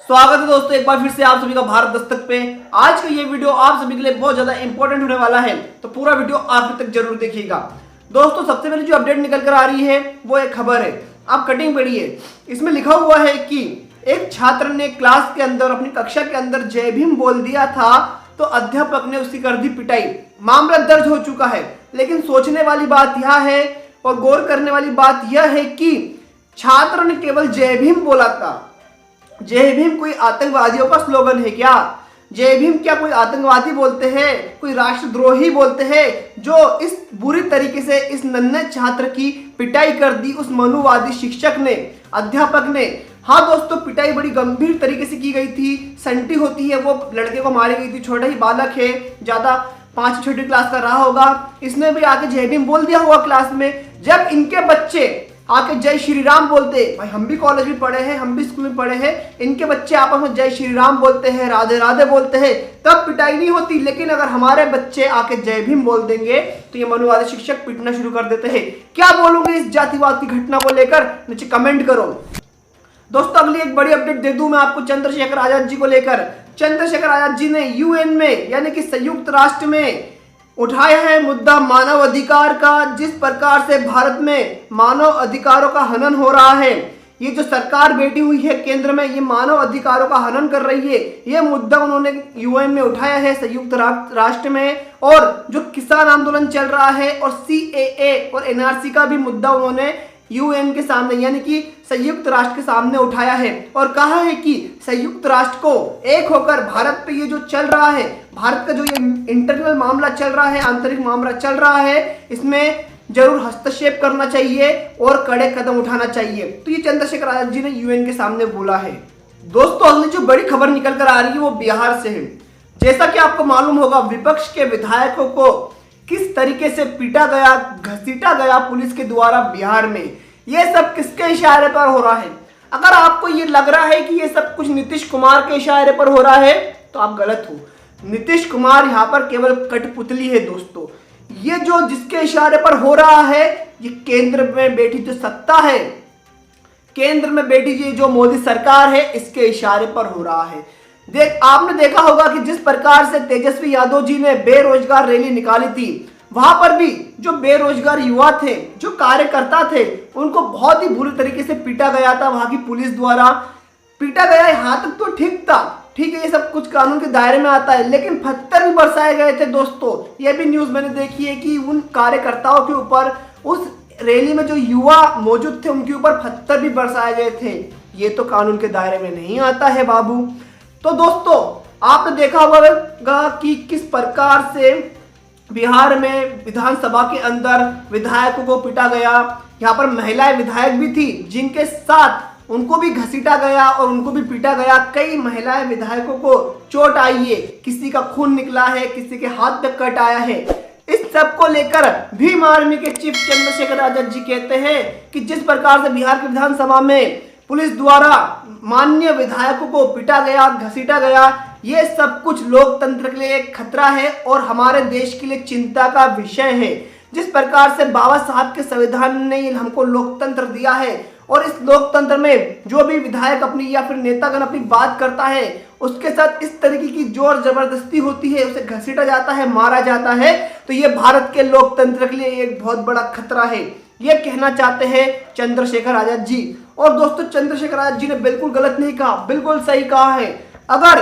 स्वागत है दोस्तों एक बार फिर से आप सभी का भारत दस्तक पे। आज का ये वीडियो आप सभी के लिए बहुत ज्यादा इंपॉर्टेंट होने वाला है, तो पूरा वीडियो आखिर तक जरूर देखिएगा। दोस्तों सबसे पहले जो अपडेट निकल कर आ रही है वो एक खबर है, आप कटिंग पढ़िए। इसमें लिखा हुआ है कि एक छात्र ने क्लास के अंदर अपनी कक्षा के अंदर जय भीम बोल दिया था तो अध्यापक ने उसकी कर दी पिटाई। मामला दर्ज हो चुका है, लेकिन सोचने वाली बात यह है और गौर करने वाली बात यह है कि छात्र ने केवल जय भीम बोला था। जय भीम कोई आतंकवादियों का स्लोगन है क्या? जय भीम क्या कोई आतंकवादी बोलते हैं, कोई राष्ट्रद्रोही बोलते हैं जो इस बुरी तरीके से इस नन्हे छात्र की पिटाई कर दी उस मनुवादी शिक्षक ने, अध्यापक ने। हाँ दोस्तों, पिटाई बड़ी गंभीर तरीके से की गई थी। संटी होती है वो लड़के को मारी गई थी, छोटा ही बालक है, ज्यादा 5वीं क्लास का रहा होगा। इसने भी आके जय भीम बोल दिया होगा क्लास में। जब इनके बच्चे आके जय श्री राम बोलते, भाई हम भी कॉलेज में पढ़े हैं, हम भी स्कूल में पढ़े हैं, इनके बच्चे आपस में जय श्री राम बोलते हैं, राधे राधे बोलते हैं, तब पिटाई नहीं होती। लेकिन अगर हमारे बच्चे आके जय भीम बोल देंगे तो ये मनुवादी शिक्षक पीटना शुरू कर देते हैं। क्या बोलोगे इस जातिवाद की घटना को लेकर? नीचे कमेंट करो। दोस्तों अगली एक बड़ी अपडेट दे दूं मैं आपको चंद्रशेखर आजाद जी को लेकर। चंद्रशेखर आजाद जी ने यूएन में यानी कि संयुक्त राष्ट्र में उठाया है मुद्दा मानव अधिकार का। जिस प्रकार से भारत में मानव अधिकारों का हनन हो रहा है, ये जो सरकार बैठी हुई है केंद्र में, ये मानव अधिकारों का हनन कर रही है, ये मुद्दा उन्होंने यूएन में उठाया है संयुक्त राष्ट्र में। और जो किसान आंदोलन चल रहा है और सीएए और एनआरसी का भी मुद्दा उन्होंने यूएन के सामने यानी कि संयुक्त राष्ट्र के सामने उठाया है और कहा है कि संयुक्त राष्ट्र को एक होकर भारत पे ये जो चल रहा है, भारत का जो ये इंटरनल मामला चल रहा है, आंतरिक मामला चल रहा है, इसमें जरूर हस्तक्षेप करना चाहिए और कड़े कदम उठाना चाहिए। तो ये चंद्रशेखर आजाद जी ने यूएन के सामने बोला है। दोस्तों अगली जो बड़ी खबर निकल कर आ रही है वो बिहार से है। जैसा कि आपको मालूम होगा, विपक्ष के विधायकों को किस तरीके से पीटा गया, घसीटा गया पुलिस के द्वारा बिहार में। ये सब किसके इशारे पर हो रहा है? अगर आपको ये लग रहा है कि ये सब कुछ नीतीश कुमार के इशारे पर हो रहा है तो आप गलत हो। नीतीश कुमार यहाँ पर केवल कठपुतली है दोस्तों। ये जो जिसके इशारे पर हो रहा है, ये केंद्र में बैठी जो सत्ता है, केंद्र में बैठी ये जो मोदी सरकार है, इसके इशारे पर हो रहा है। आपने देखा होगा कि जिस प्रकार से तेजस्वी यादव जी ने बेरोजगार रैली निकाली थी, वहां पर भी जो बेरोजगार युवा थे, जो कार्यकर्ता थे, उनको बहुत ही बुरी तरीके से पीटा गया था। वहां की पुलिस द्वारा पीटा गया। यहाँ तक तो ठीक था, ठीक है, ये सब कुछ कानून के दायरे में आता है, लेकिन पत्थर भी बरसाए गए थे दोस्तों। ये भी न्यूज मैंने देखी है कि उन कार्यकर्ताओं के ऊपर, उस रैली में जो युवा मौजूद थे, उनके ऊपर पत्थर भी बरसाए गए थे। ये तो कानून के दायरे में नहीं आता है बाबू। तो दोस्तों आपने देखा होगा कि किस प्रकार से बिहार में विधानसभा के अंदर विधायकों को पीटा गया। यहाँ पर महिलाएं विधायक भी थी जिनके साथ उनको भी घसीटा गया और उनको भी पीटा गया। कई महिलाएं विधायकों को चोट आई है, किसी का खून निकला है, किसी के हाथ पे कट आया है। इस सब को लेकर भीम आर्मी के चीफ चंद्रशेखर आजाद जी कहते हैं कि जिस प्रकार से बिहार की विधानसभा में पुलिस द्वारा माननीय विधायकों को पीटा गया, घसीटा गया, ये सब कुछ लोकतंत्र के लिए एक खतरा है और हमारे देश के लिए चिंता का विषय है। जिस प्रकार से बाबा साहब के संविधान ने हमको लोकतंत्र दिया है और इस लोकतंत्र में जो भी विधायक अपनी या फिर नेतागण अपनी बात करता है, उसके साथ इस तरीके की जोर जबरदस्ती होती है, उसे घसीटा जाता है, मारा जाता है, तो ये भारत के लोकतंत्र के लिए एक बहुत बड़ा खतरा है। ये कहना चाहते हैं चंद्रशेखर आजाद जी। और दोस्तों चंद्रशेखर आजाद जी ने बिल्कुल गलत नहीं कहा, बिल्कुल सही कहा है। अगर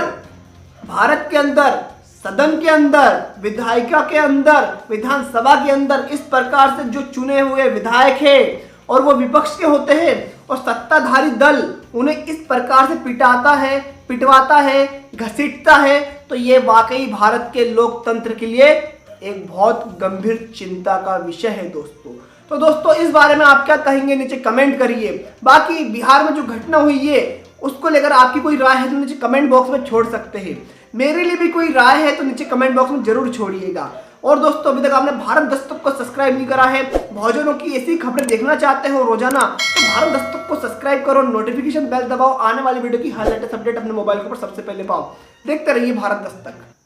भारत के अंदर, सदन के अंदर, विधायिका के अंदर, विधानसभा के अंदर इस प्रकार से जो चुने हुए विधायक हैं और वो विपक्ष के होते हैं और सत्ताधारी दल उन्हें इस प्रकार से पिटाता है, पिटवाता है, घसीटता है, तो ये वाकई भारत के लोकतंत्र के लिए एक बहुत गंभीर चिंता का विषय है दोस्तों। तो दोस्तों इस बारे में आप क्या कहेंगे, नीचे कमेंट करिए। बाकी बिहार में जो घटना हुई है उसको लेकर आपकी कोई राय है तो नीचे कमेंट बॉक्स में छोड़ सकते हैं। मेरे लिए भी कोई राय है तो नीचे कमेंट बॉक्स में जरूर छोड़िएगा। और दोस्तों अभी तक आपने भारत दस्तक को सब्सक्राइब नहीं करा है, बहुजनों की ऐसी खबरें देखना चाहते हो रोजाना, तो भारत दस्तक को सब्सक्राइब करो, नोटिफिकेशन बेल दबाओ, आने वाली वीडियो की हर लेटेस्ट अपडेट अपने मोबाइल के ऊपर सबसे पहले पाओ। देखते रहिए भारत दस्तक।